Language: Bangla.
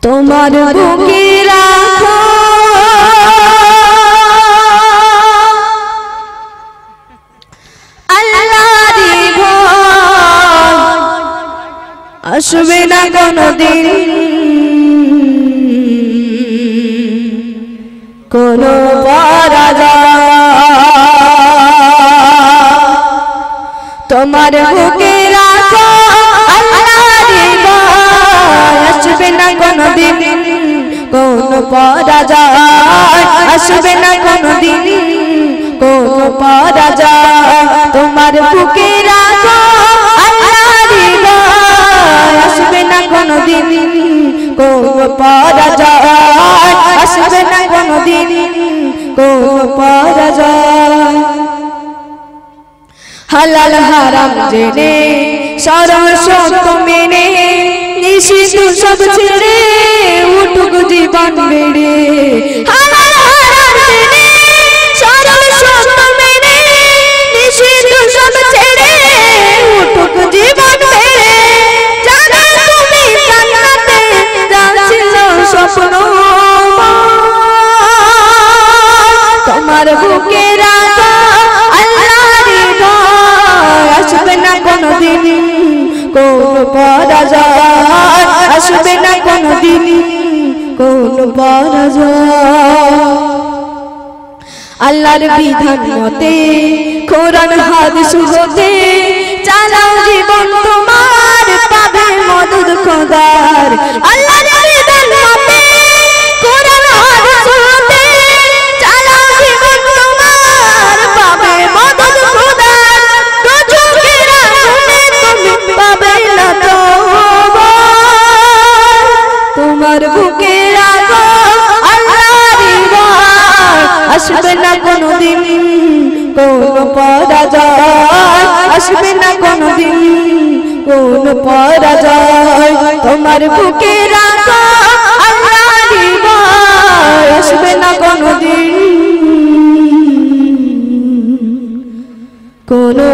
তোমার বুকে রাখো আল্লাহর ঘর, আসবে না কোনদিন কোনো পরাজয়। তোমার বুকে রাখো আল্লাহর ঘর, আসবে না কোনদিন কোনো পরাজয়, আসবে না কোনদিন কোনো পরাজয়। তোমার বুকে রাখো আল্লাহর ঘর, আসবে না কোনদিন কোনো পরাজয়, আসবে না কোনদিন কোনো পরাজয়। হালাল হারাম জেনে সরল সত্য মেনে নিষিদ্ধ সব ছেড়ে উঠুক জীবন বেড়ে। হালাল হারাম জেনে সরল সত্য মেনে নিষিদ্ধ সব ছেড়ে উঠুক জীবন বেড়ে। জানো তুমি জান্নাতে যাচ্ছিল স্বপ্ন, তোমার বুকে রাখো আল্লাহর ঘর, আসবে না কোনদিন কোনো পরাজয়, আসবে না কোনদিন কোনো পরাজয়। আল্লাহর বিধান মতে কোরআন হাদিস হতে চালাও জীবন তোমার, পাবে মদদ খোদার। আল্লাহর বিধান মতে কোরআন হাদিস হতে চালাও জীবন তোমার, পাবে মদদ খোদার। তো চোখের আগুনে তুমি পাবে না তোমার, তোমার বুকে রাখো আল্লাহর ঘর, আসবে না কোনদিন কোনো পরাজয়, আসবে না কোনদিন কোনো পরাজয়। তোমার বুকে রাখো আল্লাহর ঘর, আসবে না কোনদিন কোনো